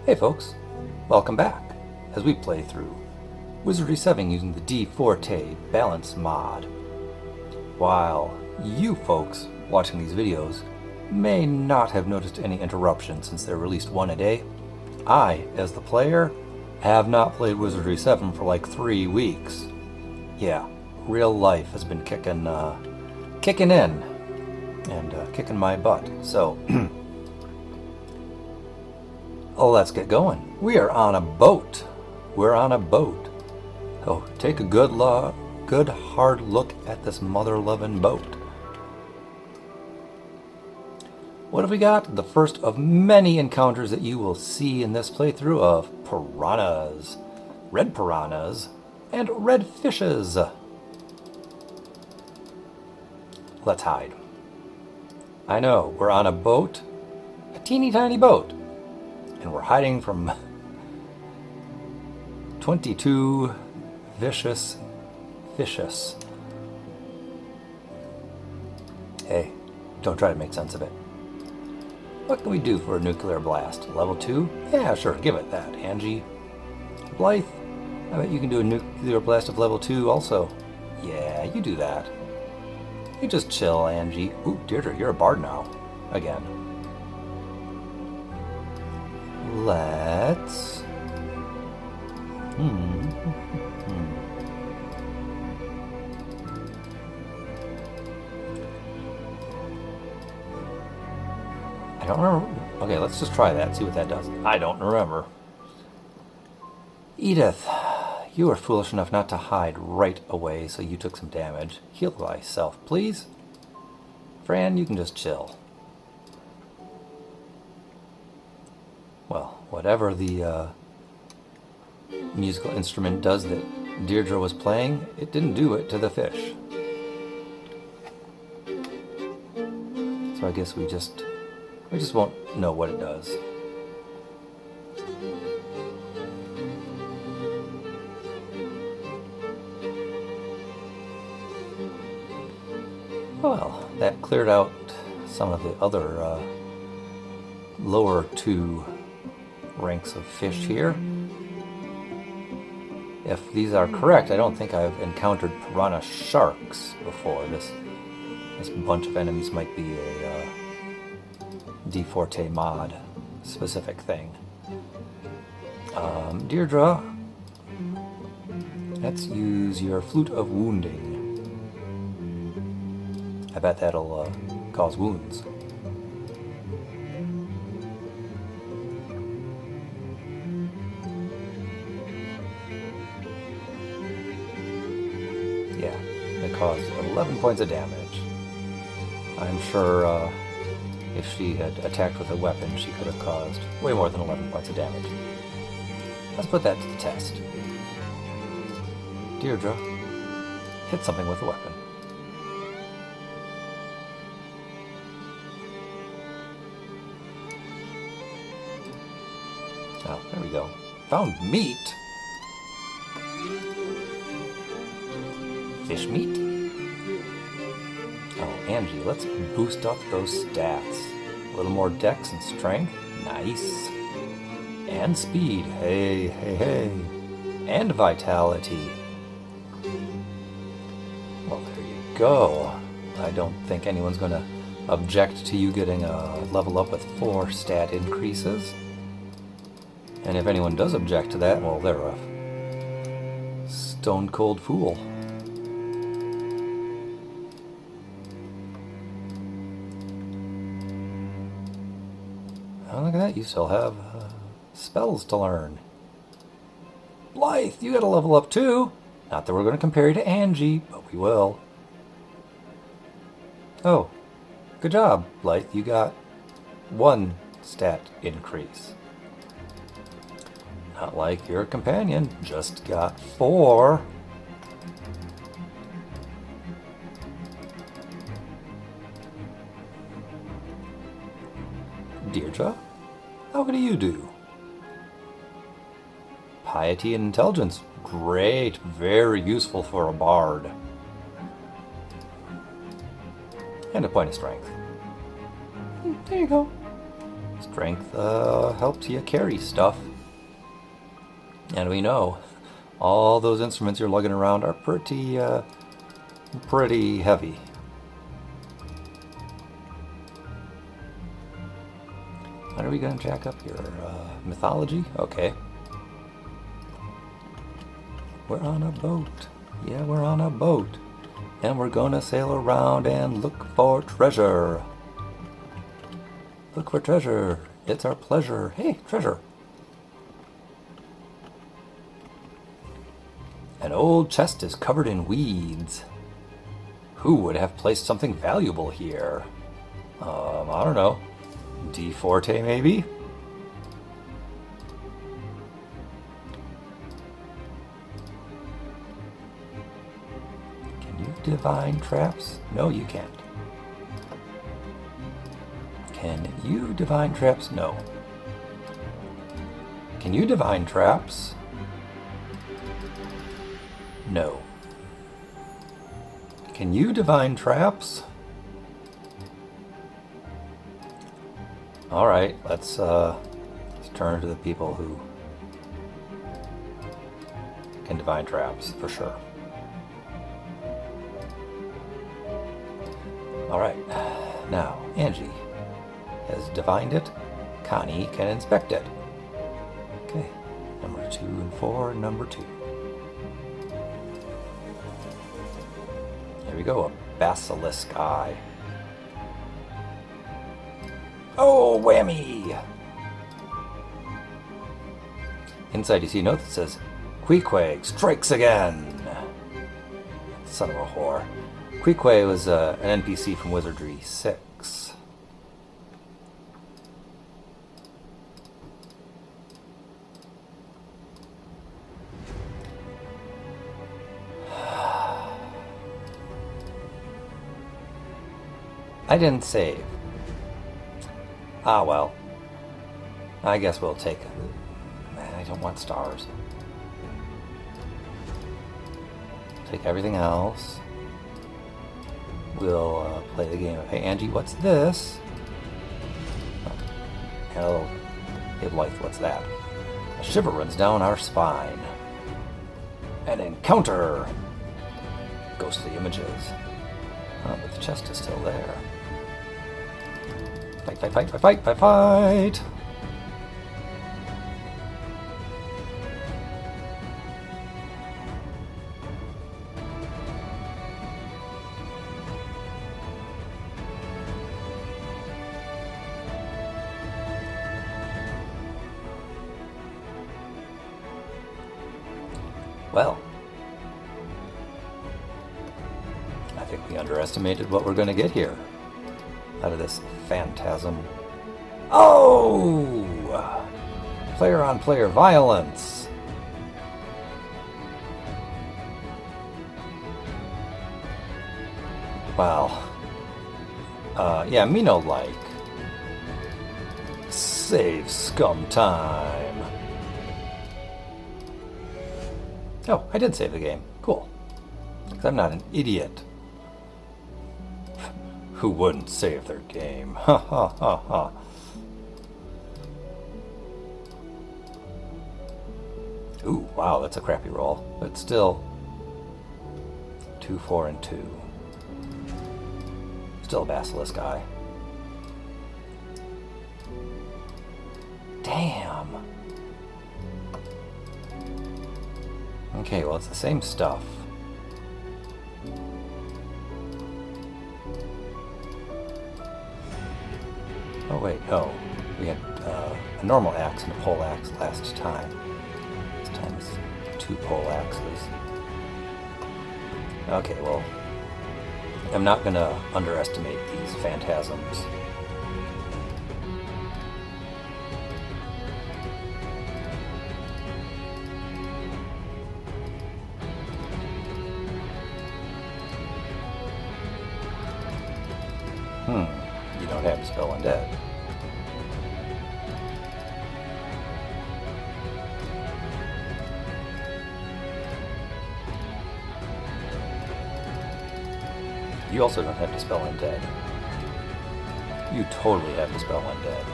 Hey folks, welcome back as we play through Wizardry 7 using the dfortae balance mod. While you folks watching these videos may not have noticed any interruption since they're released one a day, I, as the player, have not played Wizardry 7 for like 3 weeks. Yeah, real life has been kicking in and kicking my butt. So let's get going. We are on a boat. We're on a boat. So take a good hard look at this mother-loving boat. What have we got? The first of many encounters that you will see in this playthrough of piranhas, and red fishes. Let's hide. I know, we're on a boat, a teeny tiny boat. And we're hiding from 22 vicious fishes. Hey, don't try to make sense of it. What can we do for a nuclear blast? Level 2? Yeah, sure, give it that, Angie. Blythe, I bet you can do a nuclear blast of level 2 also. Yeah, you do that. You just chill, Angie. Ooh, Deirdre, you're a bard now. Again. Let's... I don't remember. Okay, let's just try that, see what that does. I don't remember. Edith, you were foolish enough not to hide right away, so you took some damage. Heal thyself, please. Fran, you can just chill. Well, whatever the musical instrument does that Deirdre was playing, it didn't do it to the fish. So I guess we just won't know what it does. Well, that cleared out some of the other lower 2 ranks of fish here. If these are correct, I don't think I've encountered piranha sharks before. This bunch of enemies might be a dfortae mod specific thing. Deirdre, let's use your Flute of Wounding. I bet that'll cause wounds. Yeah, it caused 11 points of damage. I'm sure if she had attacked with a weapon, she could have caused way more than 11 points of damage. Let's put that to the test. Deirdre, hit something with a weapon. Oh, there we go. Found meat! Fish meat? Oh, Angie, let's boost up those stats. A little more dex and strength. Nice. And speed. Hey, hey, hey. And vitality. Well, there you go. I don't think anyone's going to object to you getting a level up with 4 stat increases. And if anyone does object to that, well, they're a stone cold fool. Oh, look at that, you still have spells to learn. Blythe, you gotta level up too. Not that we're going to compare you to Angie, but we will. Oh, good job, Blythe. You got 1 stat increase. Not like your companion, just got 4. Deirdre, how do you do? Piety and intelligence, great, very useful for a bard. And a point of strength. There you go. Strength helps you carry stuff. And we know all those instruments you're lugging around are pretty heavy. What are we going to jack up here? Mythology? Okay. We're on a boat. Yeah, we're on a boat. And we're going to sail around and look for treasure. Look for treasure. It's our pleasure. Hey, treasure. An old chest is covered in weeds. Who would have placed something valuable here? I don't know. dfortae, maybe? Can you divine traps? No, you can't. Can you divine traps? No. Can you divine traps? No. Can you divine traps? All right, let's turn to the people who can divine traps for sure. All right, now Angie has divined it. Connie can inspect it. Okay, number 2 and 4, number 2. Here we go, a basilisk eye. Oh, whammy! Inside you see a note that says, Queequeg strikes again! Son of a whore. Queequeg was an NPC from Wizardry 6. I didn't save. Ah, well. I guess we'll take it. I don't want stars. Take everything else. We'll play the game. Hey, Angie, what's this? Hello. Hey, Blythe, what's that? A shiver runs down our spine. An encounter! Ghostly images. Oh, but the chest is still there. Fight, fight, fight, fight, fight, fight, fight! Well, I think we underestimated what we're going to get here out of this phantasm. Oh! Player-on-player violence. Well, yeah, me no like. Save scum time. Oh, I did save the game. Cool. Because I'm not an idiot. Who wouldn't save their game? Ha ha ha ha. Ooh, wow, that's a crappy roll. But still, 2, 4, and 2. Still a basilisk eye. Damn. Okay, well, it's the same stuff. Oh, wait, no. We had a normal axe and a pole axe last time. This time it's 2 pole axes. Okay, well, I'm not going to underestimate these phantasms. You don't have Spell Undead. You also don't have to Spell Undead. You totally have to Spell Undead.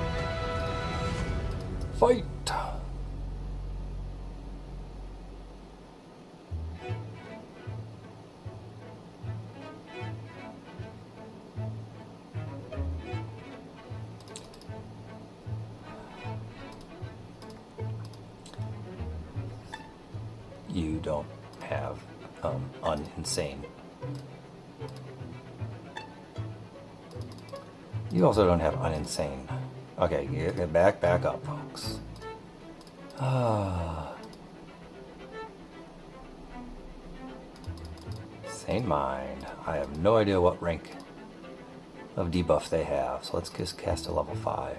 Fight! You don't have uninsane. You also don't have uninsane. Okay, get back up, folks. Sane Mind. I have no idea what rank of debuff they have, so let's just cast a level 5.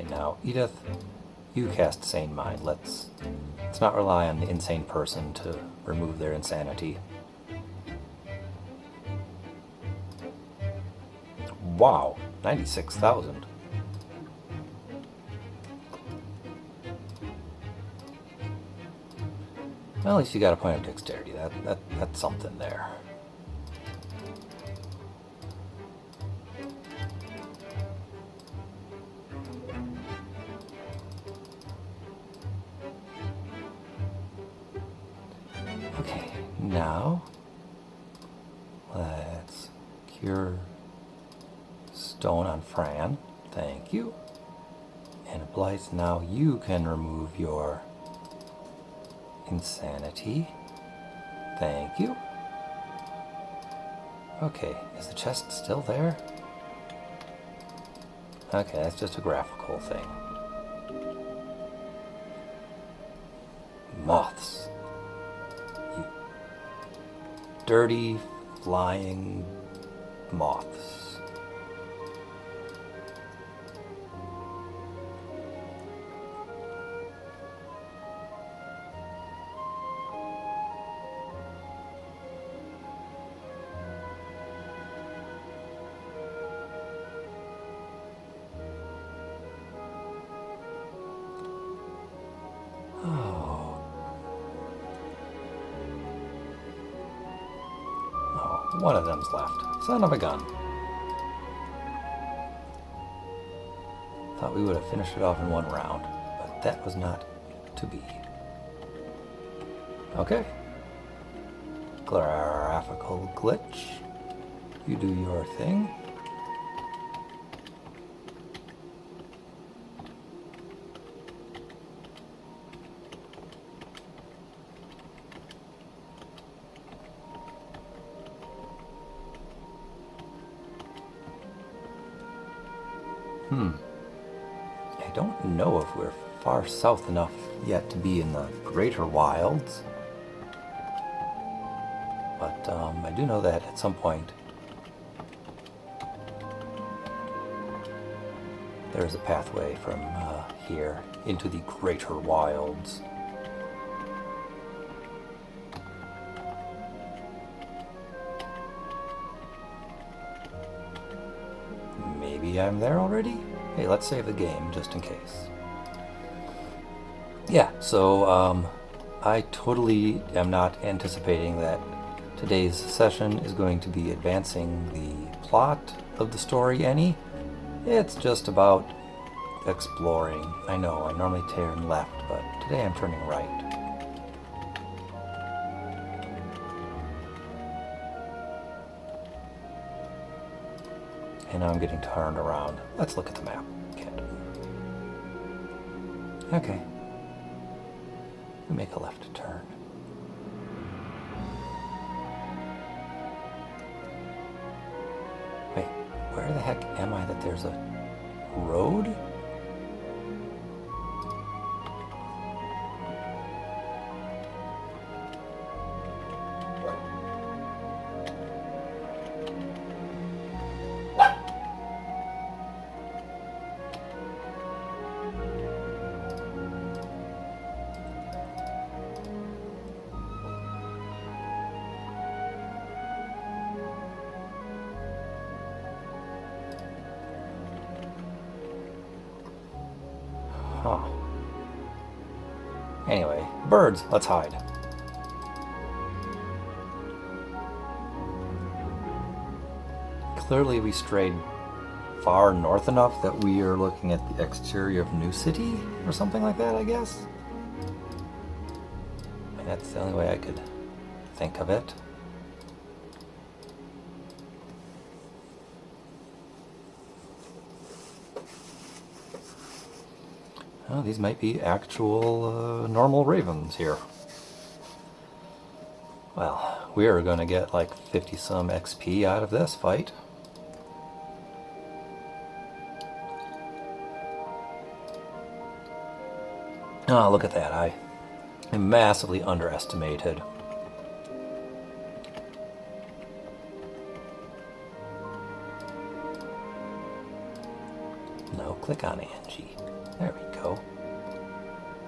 Now, Edith, you cast Sane Mind. Let's not rely on the insane person to remove their insanity. Wow, 96,000. Well, at least you got a point of dexterity. That's something there. Okay, now let's cure stone on Fran. Thank you. And Blythe, now you can remove your insanity. Thank you. Okay, is the chest still there? Okay, that's just a graphical thing. Moths. You dirty, flying moths. One of them's left. Son of a gun. Thought we would have finished it off in one round, but that was not to be. Okay. Graphical glitch. You do your thing. I don't know if we're far south enough yet to be in the greater wilds, but I do know that at some point there's a pathway from here into the greater wilds. Maybe I'm there already? Hey, let's save the game just in case. Yeah, so I totally am not anticipating that today's session is going to be advancing the plot of the story any. It's just about exploring. I know, I normally turn left, but today I'm turning right. And now I'm getting turned around. Let's look at the map. Okay. We make a left turn. Wait, where the heck am I that there's a road? Anyway, birds, let's hide. Clearly we strayed far north enough that we are looking at the exterior of New City or something like that, I guess. And that's the only way I could think of it. Oh, these might be actual normal ravens here. Well, we are going to get like 50 some XP out of this fight. Oh, look at that. I massively underestimated. No, click on Angie. There we go.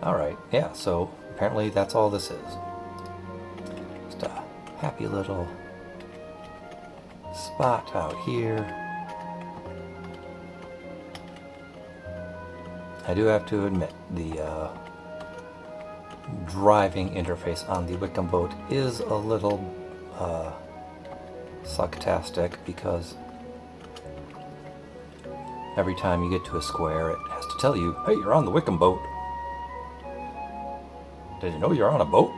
Alright, yeah, so apparently that's all this is. Just a happy little spot out here. I do have to admit, the driving interface on the Wickham boat is a little sucktastic, because every time you get to a square it has to tell you, hey, you're on the Wickham boat. Did you know you're on a boat?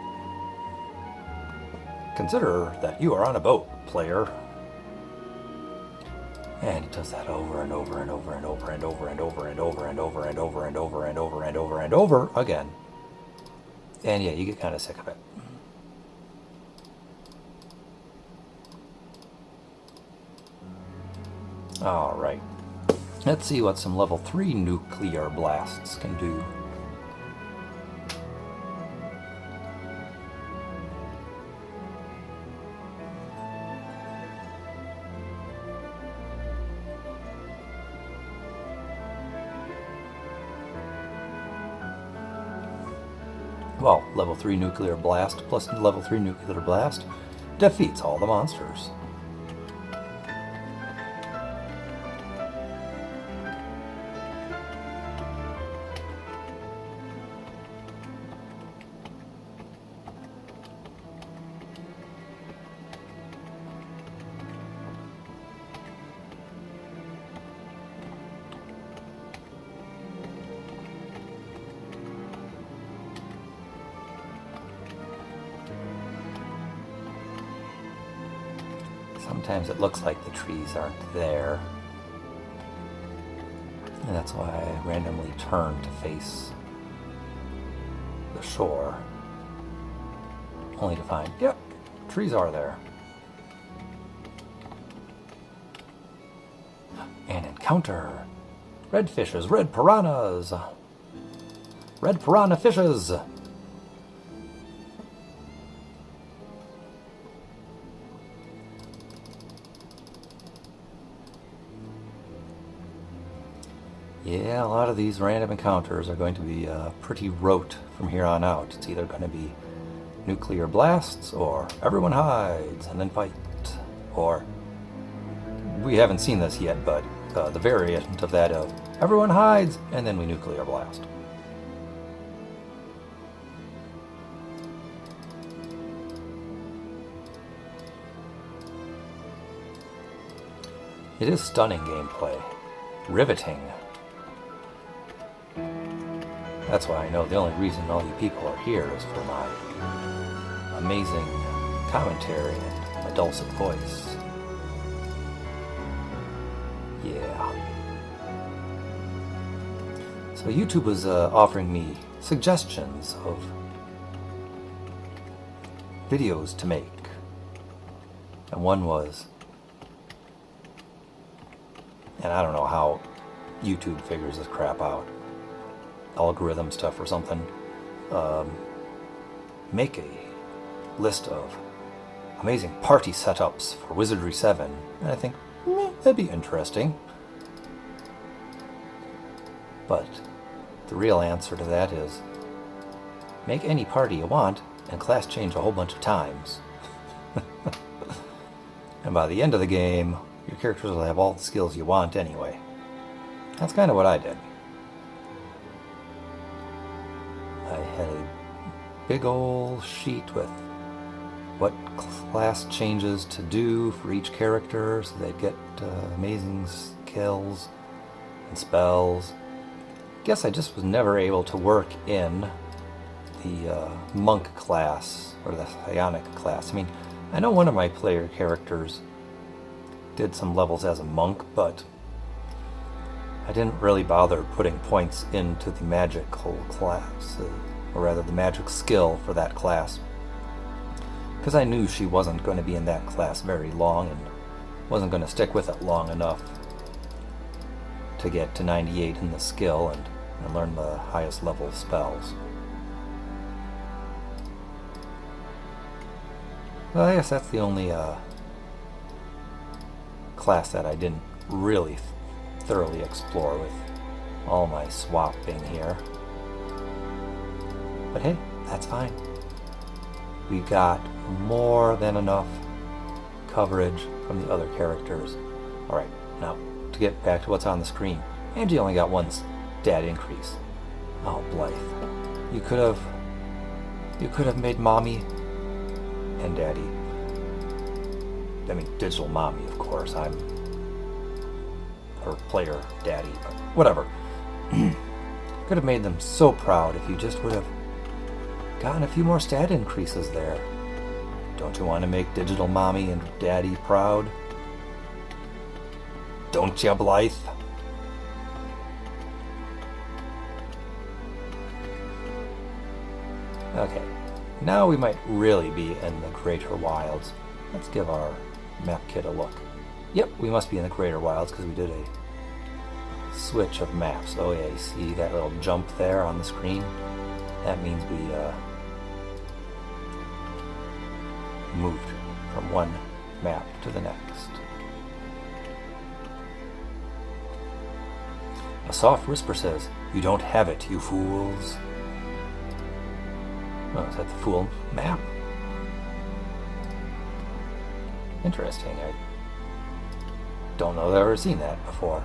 Consider that you are on a boat, player. And it does that over and over and over and over and over and over and over and over and over and over and over and over and over again. And yeah, you get kind of sick of it. Alright. Let's see what some level 3 nuclear blasts can do. Well, level 3 nuclear blast plus level 3 nuclear blast defeats all the monsters. Sometimes it looks like the trees aren't there. And that's why I randomly turn to face the shore. Only to find, yep, trees are there. An encounter! Red fishes, red piranhas! Red piranha fishes! Yeah, a lot of these random encounters are going to be pretty rote from here on out. It's either going to be nuclear blasts, or everyone hides and then fight, or we haven't seen this yet, but the variant of that of everyone hides and then we nuclear blast. It is stunning gameplay. Riveting. That's why I know the only reason all you people are here is for my amazing commentary and my dulcet voice. Yeah. So YouTube was offering me suggestions of videos to make. And one was, and I don't know how YouTube figures this crap out, algorithm stuff or something, make a list of amazing party setups for Wizardry 7. And I think, that'd be interesting. But the real answer to that is, make any party you want and class change a whole bunch of times. And by the end of the game, your characters will have all the skills you want anyway. That's kind of what I did. I had a big ol' sheet with what class changes to do for each character so they'd get amazing skills and spells. Guess I just was never able to work in the monk class or the psionic class. I mean, I know one of my player characters did some levels as a monk, but I didn't really bother putting points into the magical class, or rather the magic skill for that class, because I knew she wasn't going to be in that class very long and wasn't going to stick with it long enough to get to 98 in the skill and learn the highest level spells. Well, I guess that's the only class that I didn't really thoroughly explore with all my swapping here. But hey, that's fine. We got more than enough coverage from the other characters. Alright, now to get back to what's on the screen. Angie only got one stat increase. Oh, Blythe. You could have made Mommy and Daddy. I mean, digital Mommy, of course. I'm her player Daddy, but whatever. Could have made them so proud if you just would have gotten a few more stat increases there. Don't you want to make digital Mommy and Daddy proud? Don't you, Blythe? Okay, now we might really be in the Greater Wilds. Let's give our map kit a look. Yep, we must be in the Greater Wilds because we did a switch of maps. Oh yeah, you see that little jump there on the screen? That means we moved from one map to the next. A soft whisper says, "You don't have it, you fools." Oh, is that the fool map? Interesting. I don't know that I've ever seen that before.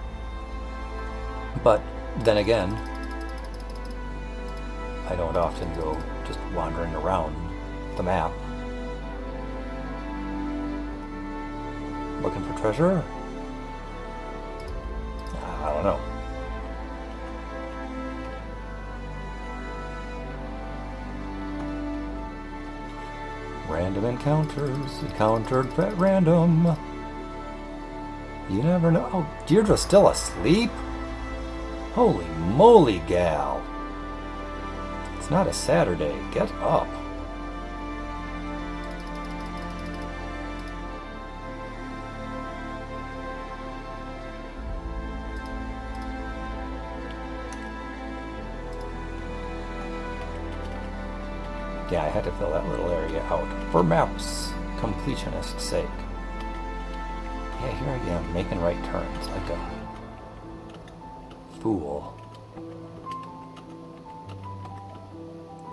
But then again, I don't often go just wandering around the map looking for treasure. I don't know. Random encounters, encountered at random. You never know. Oh, Deirdre's still asleep? Holy moly, gal. It's not a Saturday. Get up. Yeah, I had to fill that little area out for maps completionist's sake. Yeah, here I am making right turns like a fool.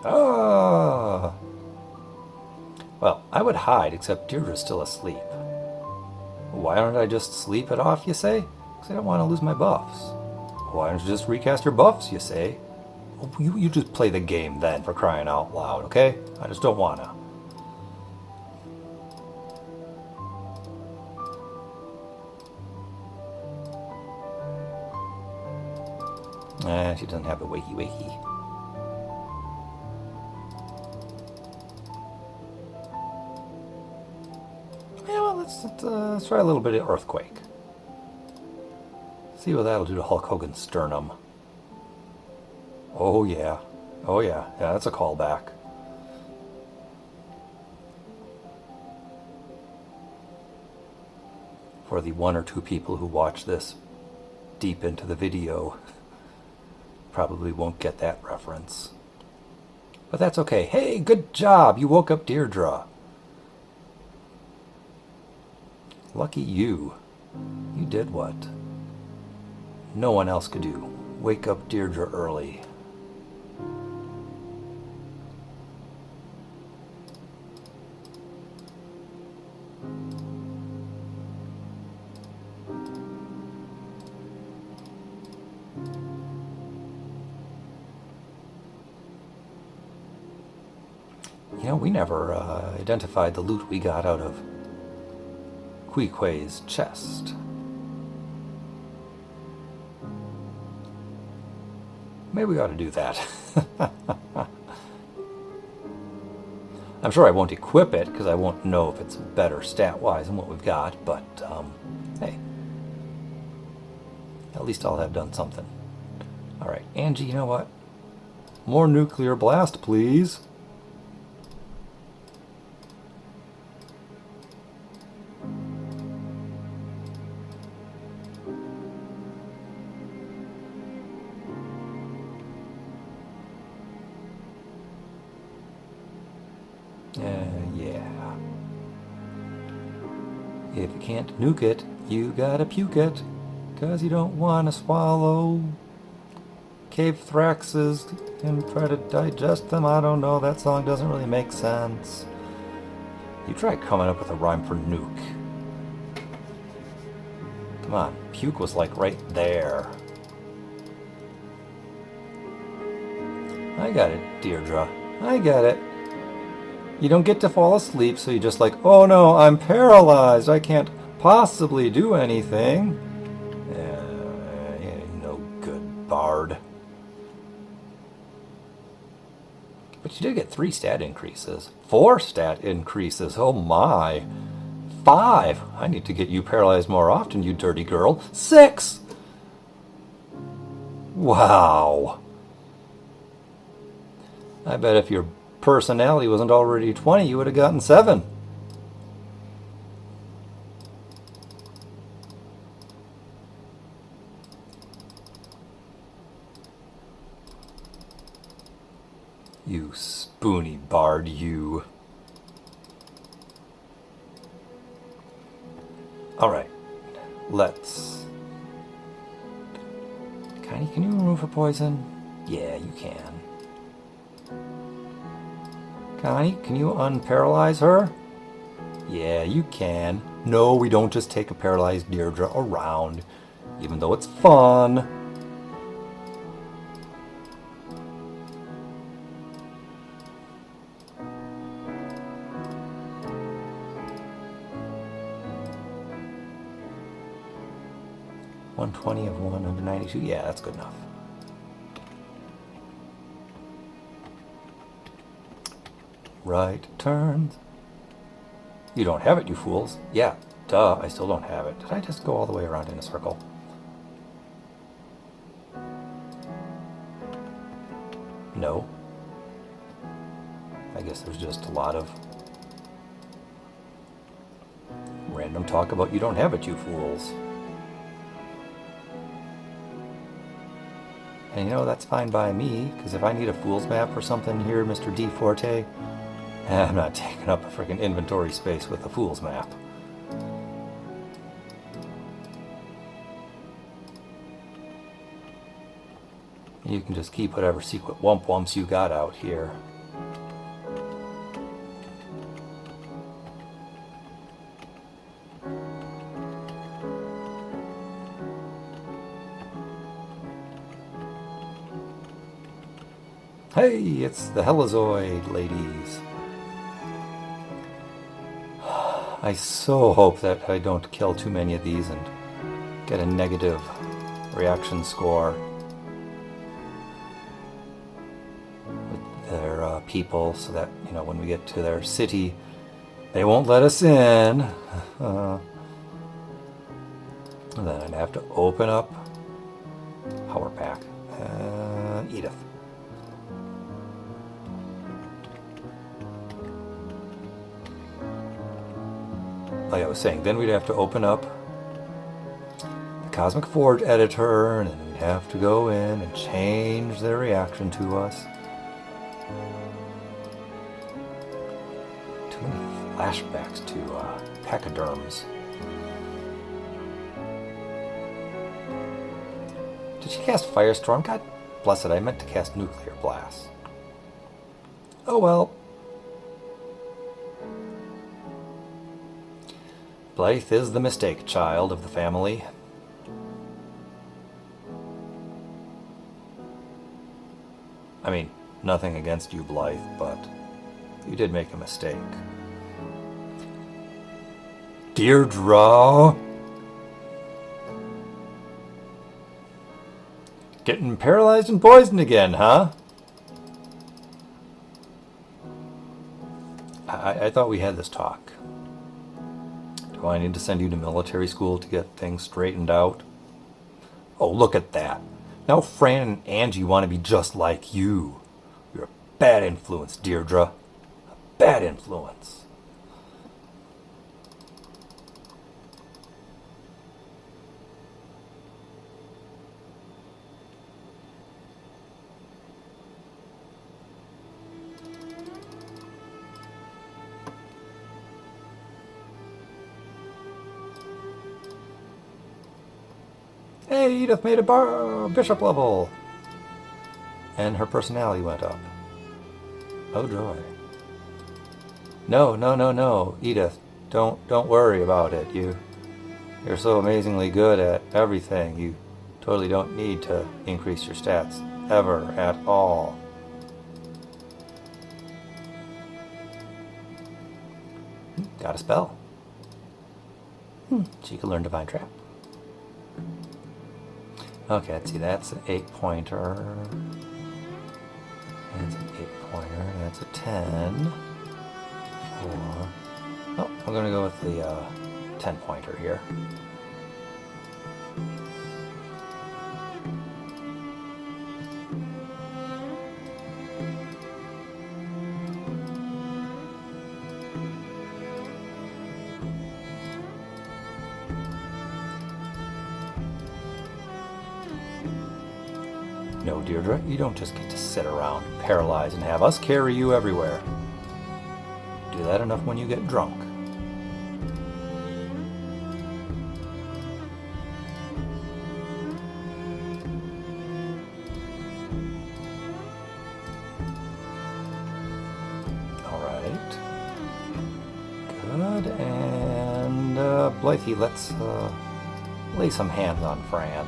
Ah! Well, I would hide, except Deirdre's still asleep. Why don't I just sleep it off, you say? Because I don't want to lose my buffs. Why don't you just recast your buffs, you say? Well, you just play the game then, for crying out loud, okay? I just don't want to. She doesn't have the wakey. Yeah, well, let's try a little bit of Earthquake. See what that'll do to Hulk Hogan's sternum. Oh yeah. Yeah, that's a callback. For the one or two people who watch this deep into the video, probably won't get that reference. But that's okay. Hey, good job! You woke up Deirdre. Lucky you. You did what no one else could do. Wake up Deirdre early. You know, we never identified the loot we got out of Queequeg's chest. Maybe we ought to do that. I'm sure I won't equip it because I won't know if it's better stat-wise than what we've got, but hey, at least I'll have done something. All right, Angie, you know what? More nuclear blast, please. Yeah. If you can't nuke it, you gotta puke it. 'Cause you don't want to swallow cave thraxes and try to digest them. I don't know, that song doesn't really make sense. You try coming up with a rhyme for nuke. Come on, puke was like right there. I got it, Deirdre. I get it. You don't get to fall asleep, so you're just like, oh no, I'm paralyzed. I can't possibly do anything. No good, Bard. But you did get 3 stat increases. 4 stat increases. Oh my. 5. I need to get you paralyzed more often, you dirty girl. 6. Wow. I bet if your personality wasn't already 20, you would have gotten 7. You spoony bard, you. Alright, let's... Connie, can you remove her poison? Yeah, you can. Connie, can you unparalyze her? Yeah, you can. No, we don't just take a paralyzed Deirdre around, even though it's fun. $120 of 192. Yeah, that's good enough. Right turns. You don't have it, you fools. Yeah, duh, I still don't have it. Did I just go all the way around in a circle? No. I guess there's just a lot of random talk about you don't have it, you fools. And you know, that's fine by me, because if I need a fool's map or something here, Mr. dfortae, I'm not taking up a freaking inventory space with a fool's map. You can just keep whatever secret wumps you got out here. Hey, it's the Helizoid ladies. I so hope that I don't kill too many of these and get a negative reaction score with their people, so that, you know, when we get to their city, they won't let us in. And then I'd have to open up Power Pack. Edith. Like I was saying, then we'd have to open up the Cosmic Forge editor, and then we'd have to go in and change their reaction to us. Too many flashbacks to pachyderms. Did she cast Firestorm? God bless it, I meant to cast Nuclear Blast. Oh well. Blythe is the mistake child of the family. I mean, nothing against you, Blythe, but You did make a mistake. Deirdre! Getting paralyzed and poisoned again, huh? I thought we had this talk. Do I need to send you to military school to get things straightened out? Oh, look at that. Now Fran and Angie want to be just like you. You're a bad influence, Deirdre. A bad influence. Hey, Edith made a bishop level! And her personality went up. Oh joy. No, Edith, don't worry about it. You're so amazingly good at everything. You totally don't need to increase your stats ever at all. Got a spell. She can learn Divine Trap. Okay, let's see, that's an 8-pointer. That's an 8-pointer. That's a 10. 4. Oh, I'm going to go with the 10-pointer here. No, Deirdre, you don't just get to sit around paralyzed and have us carry you everywhere. Do that enough when you get drunk. Alright. Good, and Blythe, let's lay some hands on Fran.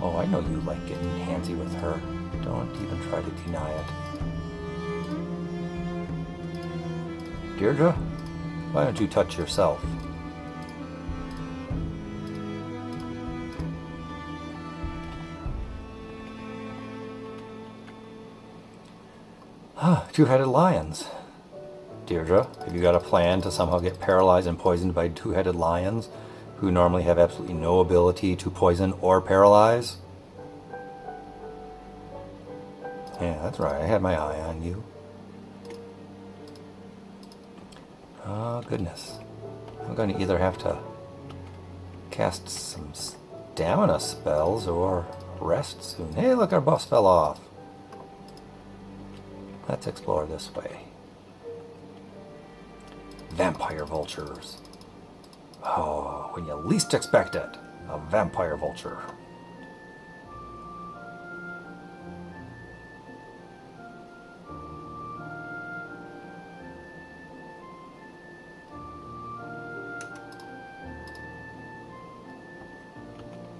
Oh, I know you like getting handsy with her. Don't even try to deny it. Deirdre, why don't you touch yourself? Two-headed lions. Deirdre, have you got a plan to somehow get paralyzed and poisoned by two-headed lions who normally have absolutely no ability to poison or paralyze? Yeah, that's right. I had my eye on you. Oh, goodness. I'm going to either have to cast some stamina spells or rest soon. Hey, look, our buffs fell off. Let's explore this way. Vampire vultures. Oh, when you least expect it, a vampire vulture.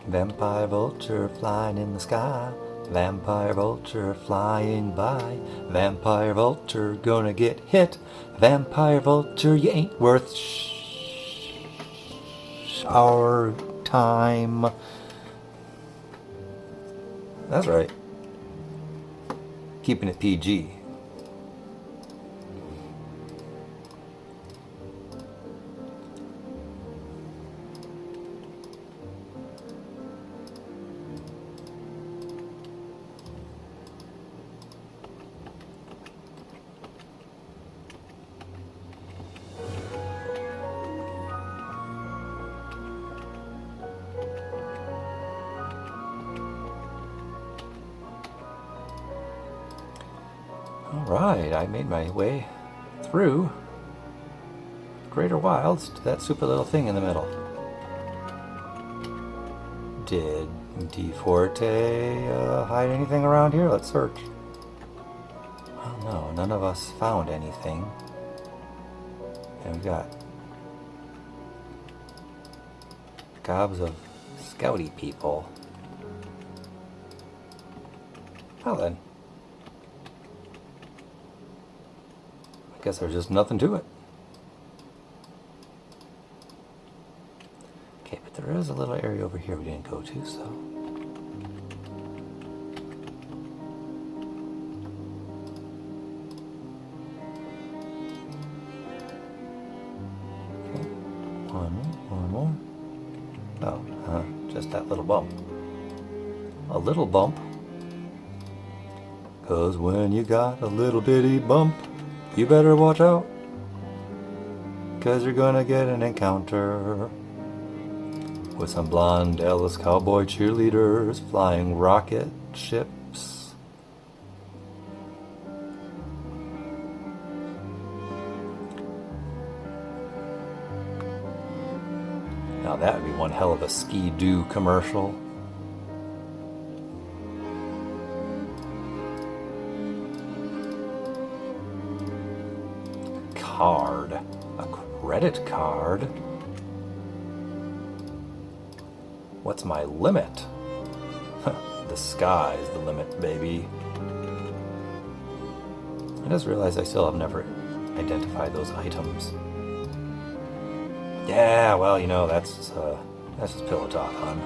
Vampire vulture flying in the sky. Vampire vulture flying by. Vampire vulture gonna get hit. Vampire vulture, you ain't worth our time. That's right. Keeping it PG. Alright, I made my way through Greater Wilds to that super little thing in the middle. Did dfortae hide anything around here? Let's search. Oh no, none of us found anything. And we got gobs of scouty people. Well then. Guess there's just nothing to it. Okay, but there is a little area over here we didn't go to, so... Okay, one more. Oh, just that little bump. A little bump. 'Cause when you got a little bitty bump, you better watch out. 'Cause you're gonna get an encounter with some blonde Dallas cowboy cheerleaders flying rocket ships. Now that would be one hell of a ski-doo commercial. Card. A credit card? What's my limit? The sky's the limit, baby. I just realized I still have never identified those items. Yeah, well, you know, that's just pillow talk, hon.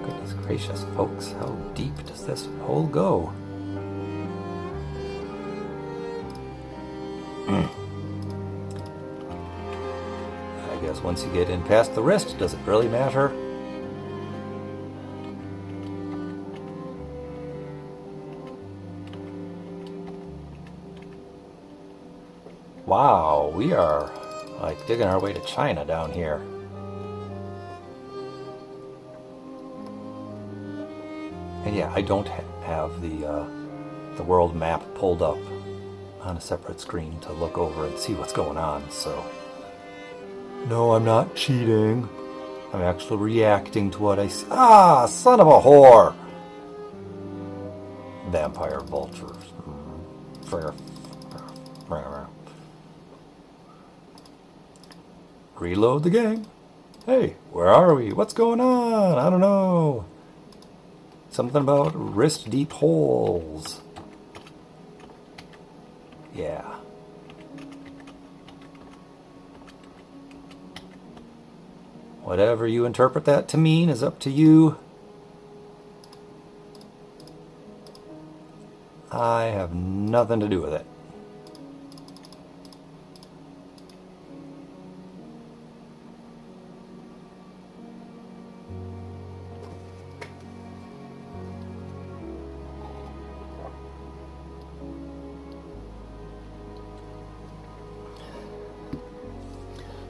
Goodness gracious, folks, how deep does this hole go? I guess once you get in past the wrist, does it really matter? Wow, we are like digging our way to China down here. And yeah, I don't have the world map pulled up on a separate screen to look over and see what's going on, so... No, I'm not cheating. I'm actually reacting to what I see. Ah, son of a whore! Vampire vultures. Reload the game. Hey, where are we? What's going on? I don't know. Something about wrist-deep holes. Yeah. Whatever you interpret that to mean is up to you. I have nothing to do with it.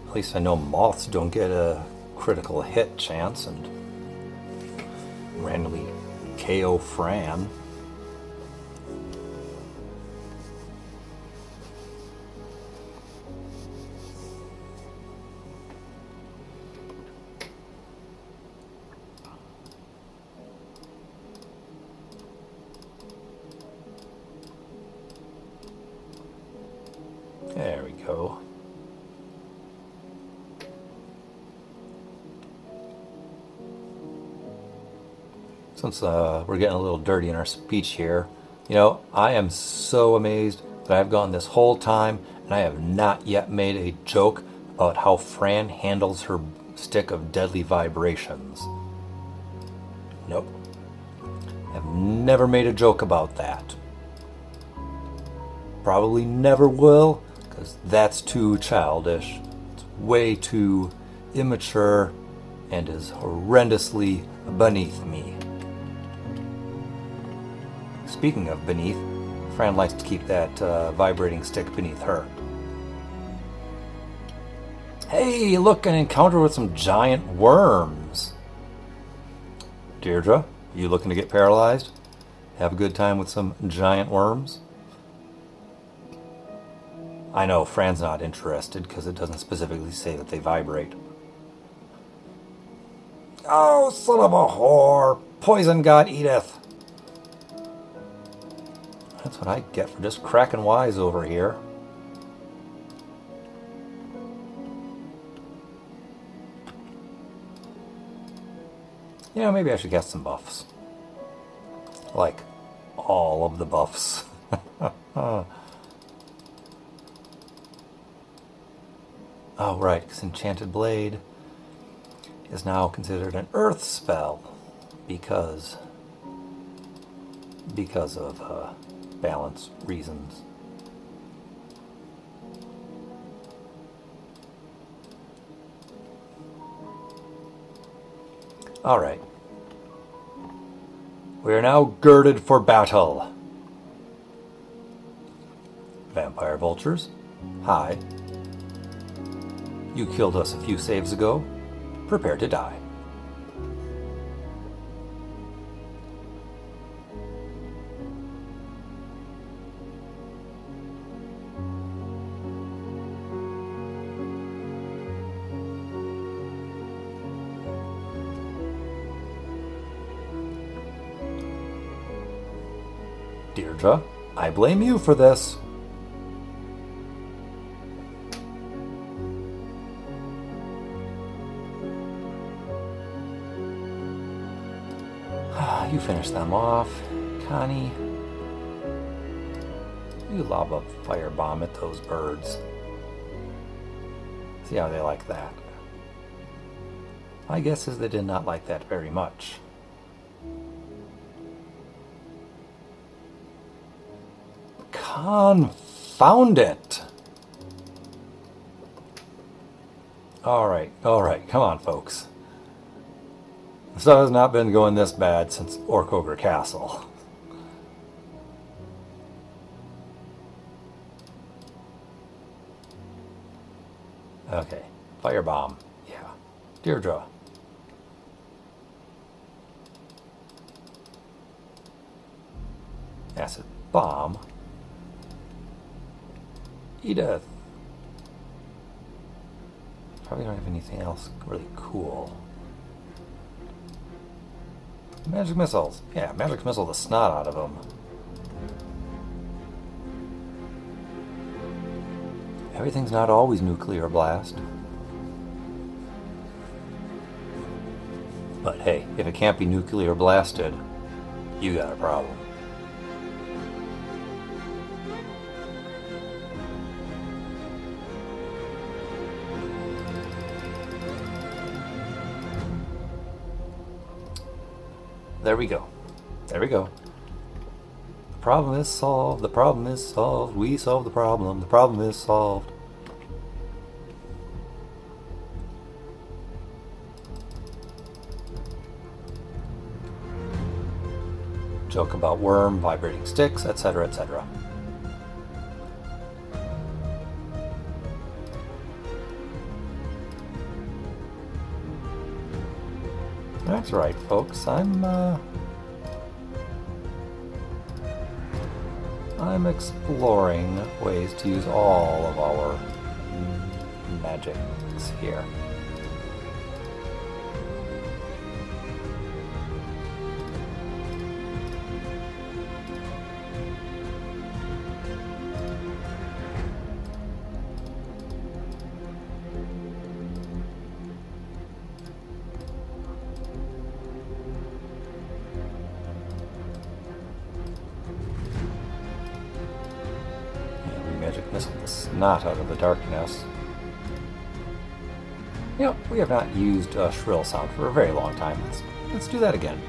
At least I know moths don't get a critical hit chance and randomly KO Fran. There we go. Since we're getting a little dirty in our speech here, you know, I am so amazed that I've gone this whole time and I have not yet made a joke about how Fran handles her stick of deadly vibrations. Nope. I've never made a joke about that. Probably never will, because that's too childish. It's way too immature and is horrendously beneath me. Speaking of beneath, Fran likes to keep that vibrating stick beneath her. Hey, look, an encounter with some giant worms. Deirdre, you looking to get paralyzed? Have a good time with some giant worms? I know, Fran's not interested because it doesn't specifically say that they vibrate. Oh, son of a whore! Poison God eateth! That's what I get for just cracking wise over here. You know, maybe I should get some buffs. Like, all of the buffs. Oh, right, because Enchanted Blade is now considered an earth spell because of balance reasons. All right. We are now girded for battle. Vampire vultures, hi. You killed us a few saves ago. Prepare to die. Deirdre, I blame you for this. You finish them off. Connie, you lob a firebomb at those birds. See how they like that. My guess is they did not like that very much. Confound it! Alright, come on, folks. Stuff has not been going this bad since Orc Ogre Castle. Okay, firebomb. Yeah. Deirdre. Acid bomb. Edith. Probably don't have anything else really cool. Magic missiles. Yeah, magic missile the snot out of them. Everything's not always nuclear blast. But hey, if it can't be nuclear blasted, you got a problem. There we go. There we go. The problem is solved. The problem is solved. We solved the problem. The problem is solved. Joke about worm, vibrating sticks, etc., etc. That's right, folks. I'm exploring ways to use all of our magics here. Magic missile the snot out of the darkness. Yep, we have not used a shrill sound for a very long time. Let's do that again.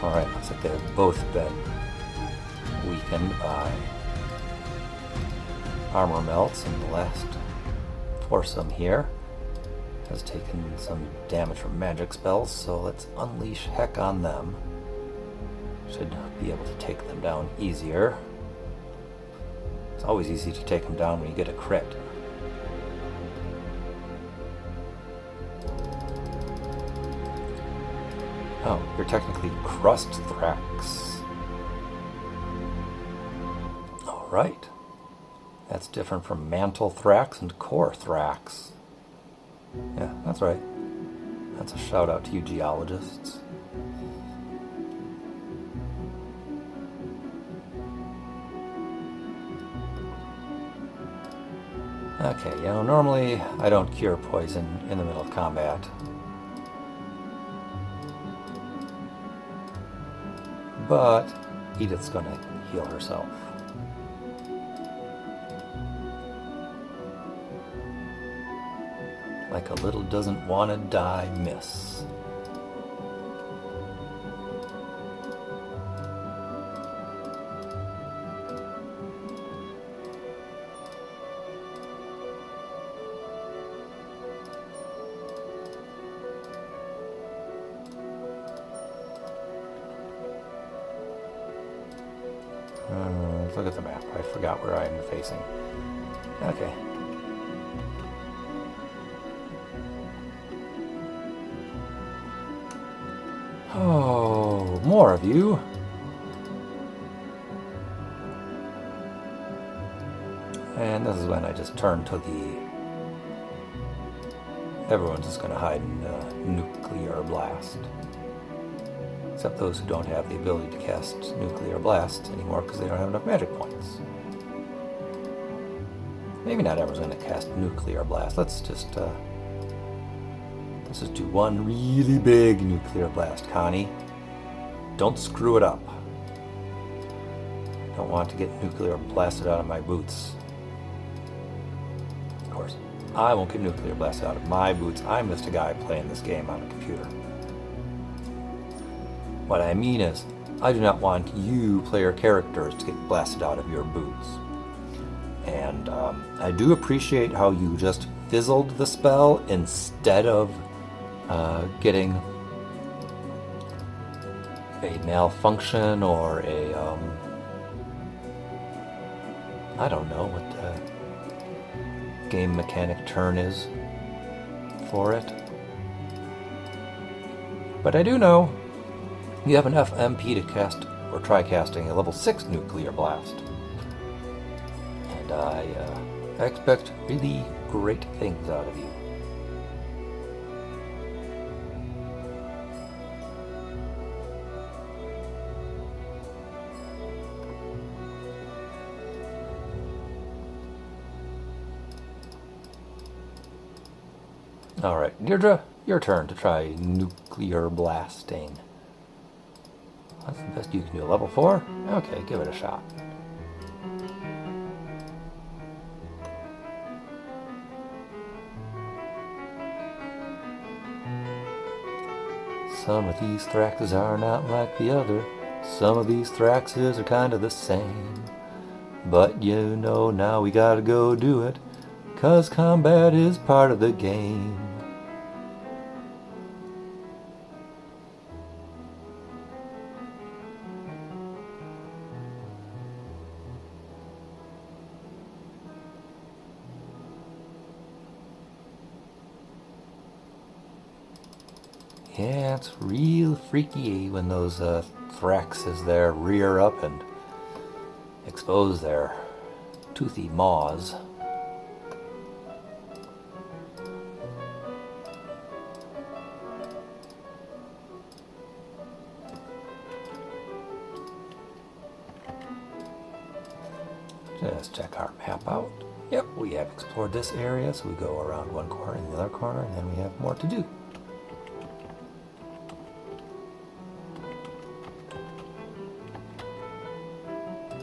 Alright, looks like they've both been weakened by armor melts, and the last foursome here has taken some damage from magic spells, so let's unleash heck on them. Should be able to take them down easier. It's always easy to take them down when you get a crit. Oh, you're technically Crust Thrax. Alright. That's different from Mantle Thrax and Core Thrax. Yeah, that's right. That's a shout out to you geologists. Okay, you know, normally I don't cure poison in the middle of combat. But Edith's gonna heal herself. Like a little doesn't wanna die miss. Look at the map. I forgot where I'm facing. Okay. Oh, more of you. And this is when I just turn to the... Everyone's just going to hide in Nuclear Blast. Except those who don't have the ability to cast Nuclear Blast anymore because they don't have enough magic points. Maybe not everyone's going to cast Nuclear Blast. Let's just do one really big Nuclear Blast, Connie. Don't screw it up. I don't want to get Nuclear Blasted out of my boots. Of course, I won't get Nuclear Blasted out of my boots. I'm just a guy playing this game on a computer. What I mean is, I do not want you player characters to get blasted out of your boots. And I do appreciate how you just fizzled the spell instead of getting a malfunction or a I don't know what the game mechanic term is for it. But I do know you have enough MP to cast or try casting a level 6 Nuclear Blast. And I expect really great things out of you. Alright, Deirdre, your turn to try Nuclear Blasting. That's the best you can do. Level 4? Okay, give it a shot. Some of these Thraxes are not like the other. Some of these Thraxes are kind of the same. But you know now we gotta go do it, 'cause combat is part of the game. Yeah, it's real freaky when those Thraxes there rear up and expose their toothy maws. Just check our map out. Yep, we have explored this area, so we go around one corner and the other corner, and then we have more to do.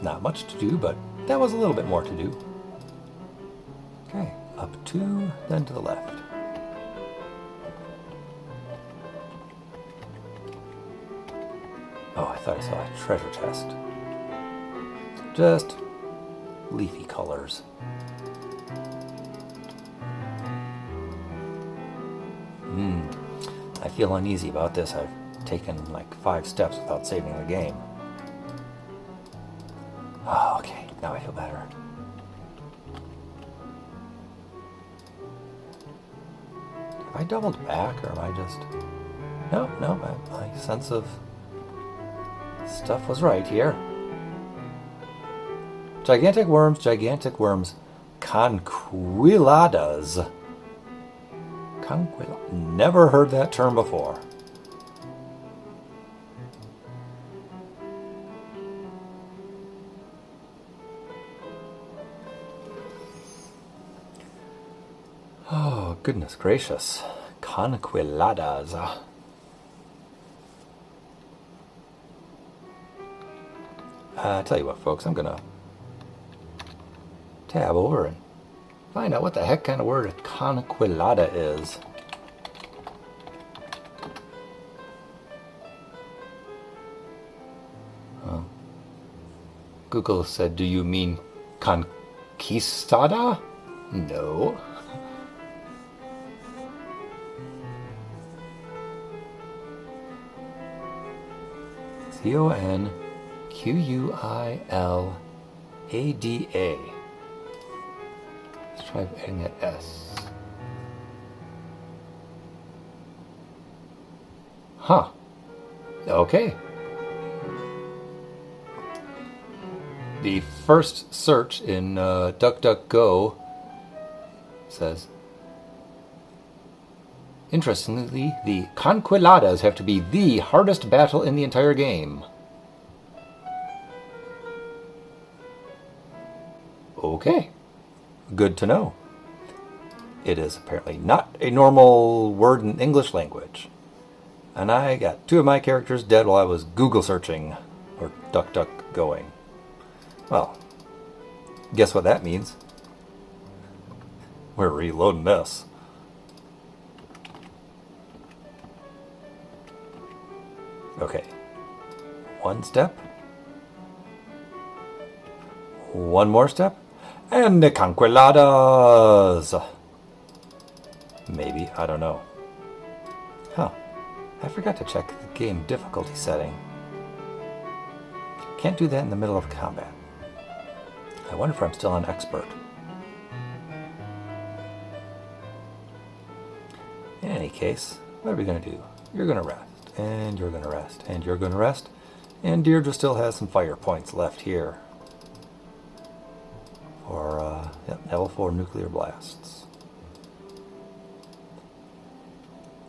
Not much to do, but that was a little bit more to do. Okay, up 2, then to the left. Oh, I thought I saw a treasure chest. Just leafy colors. I feel uneasy about this. I've taken like 5 steps without saving the game. Oh, okay, now I feel better. Have I doubled back, or am I just... No, my sense of stuff was right here. Gigantic worms, conquiladas. Never heard that term before. Goodness gracious. Conquiladas. Tell you what, folks, I'm gonna tab over and find out what the heck kind of word a conquilada is. Google said, do you mean conquistada? No. Conquilada. Let's try adding that S. Huh. Okay. The first search in DuckDuckGo says, interestingly, the Conquiladas have to be the hardest battle in the entire game. Okay, good to know. It is apparently not a normal word in English language. And I got 2 of my characters dead while I was Google searching, or DuckDuckGoing. Well, guess what that means? We're reloading this. Okay. 1 step. 1 more step. And the Conquiladas! Maybe, I don't know. Huh. I forgot to check the game difficulty setting. Can't do that in the middle of combat. I wonder if I'm still on expert. In any case, what are we going to do? You're going to rest, and you're going to rest, and you're going to rest, and Deirdre still has some fire points left here for level 4 nuclear blasts.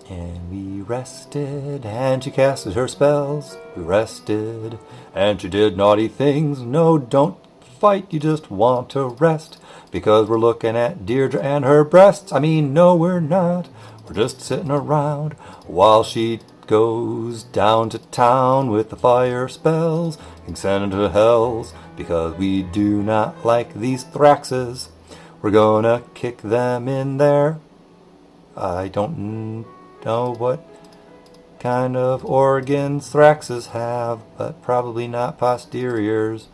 And we rested, and she casted her spells. We rested, and she did naughty things. No, don't fight, you just want to rest, because we're looking at Deirdre and her breasts. I mean, no, we're not. We're just sitting around while she goes down to town with the fire spells and send to hells, because we do not like these Thraxes. We're gonna kick them in there. I don't know what kind of organs Thraxes have, but probably not posteriors.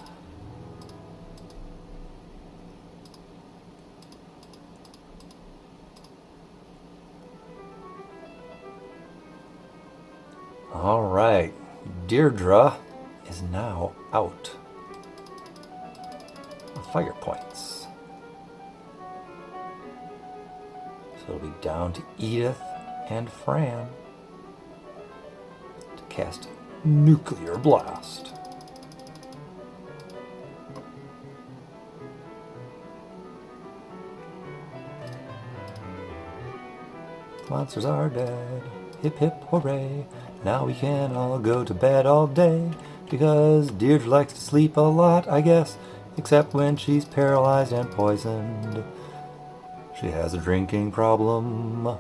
Alright, Deirdre is now out of fire points. So it'll be down to Edith and Fran to cast Nuclear Blast. Monsters are dead. Hip hip hooray. Now we can all go to bed all day, because Deirdre likes to sleep a lot, I guess, except when she's paralyzed and poisoned. She has a drinking problem.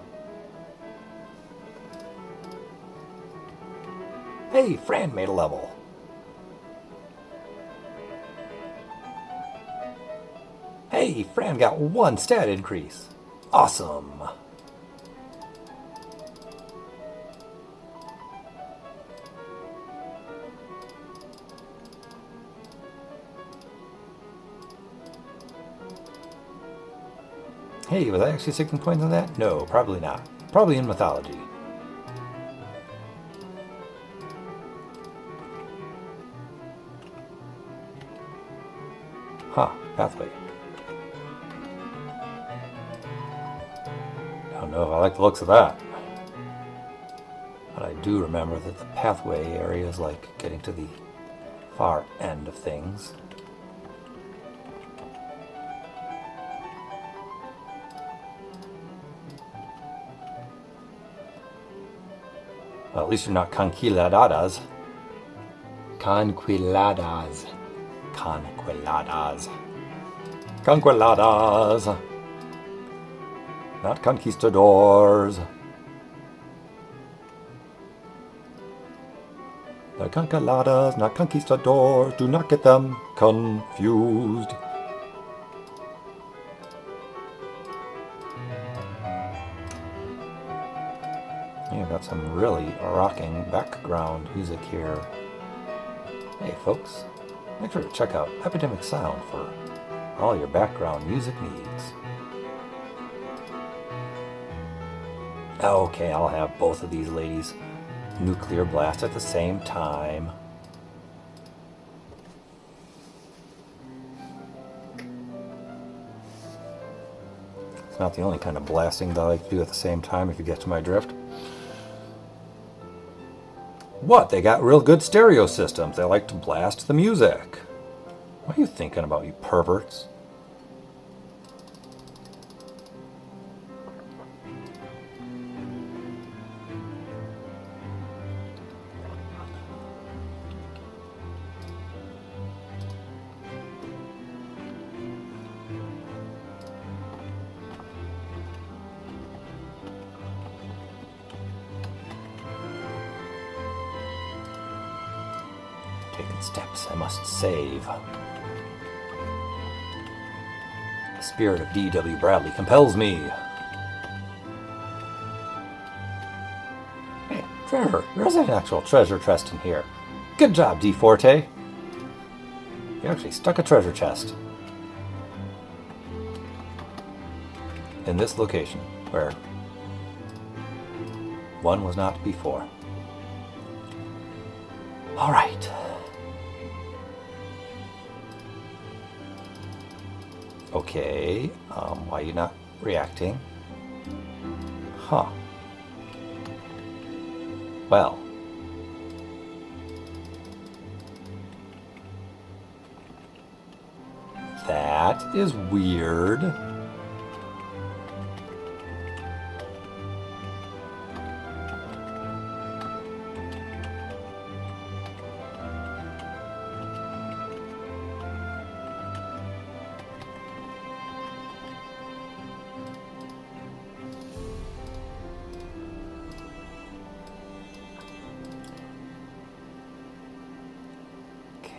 Hey, Fran made a level. Hey, Fran got 1 stat increase. Awesome. Hey, was I actually 16 points on that? No, probably not. Probably in mythology. Huh, pathway. Don't know if I like the looks of that. But I do remember that the pathway area is like getting to the far end of things. Well, at least you're not conquiladas. Conquiladas. Conquiladas. Conquiladas. not conquistadors. They're conquiladas, not conquistadors. Do not get them confused. You've got some really rocking background music here. Hey folks, make sure to check out Epidemic Sound for all your background music needs. Okay, I'll have both of these ladies nuclear blast at the same time. It's not the only kind of blasting that I like to do at the same time, if you get to my drift. What? They got real good stereo systems. They like to blast the music. What are you thinking about, you perverts? Taking steps I must save. The spirit of D.W. Bradley compels me. Hey, treasure. There's an actual treasure chest in here. Good job, dfortae. You actually stuck a treasure chest in this location where one was not before. All right. Okay, why are you not reacting? Huh. Well. That is weird.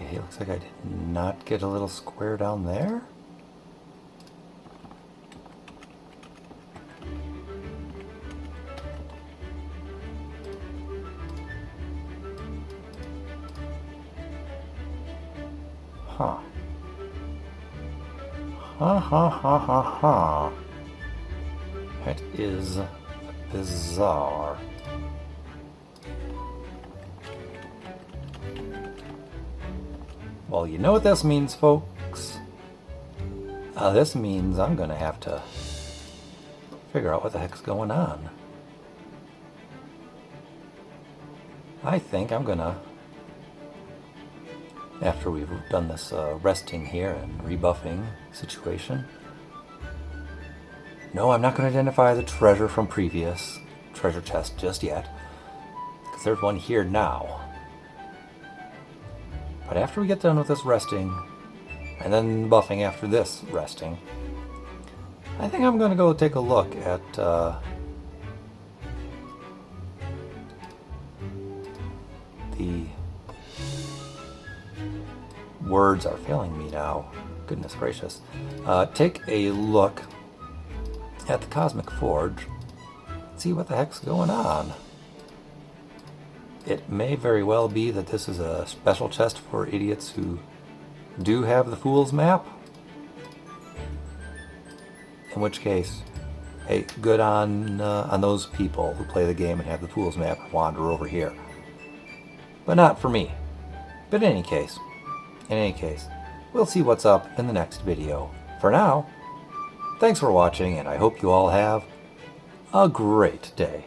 Okay, looks like I did not get a little square down there. Huh. Ha ha ha ha ha. That is bizarre. Well, you know what this means, folks? This means I'm gonna have to figure out what the heck's going on. I think I'm gonna, after we've done this resting here and rebuffing situation. No, I'm not going to identify the treasure from previous treasure chest just yet, because there's one here now. But after we get done with this resting, and then buffing after this resting, I think I'm going to go take a look at the words are failing me now. Goodness gracious. Take a look at the Cosmic Forge, see what the heck's going on. It may very well be that this is a special chest for idiots who do have the Fool's Map. In which case, hey, good on those people who play the game and have the Fool's Map and wander over here. But not for me. But in any case, we'll see what's up in the next video. For now, thanks for watching, and I hope you all have a great day.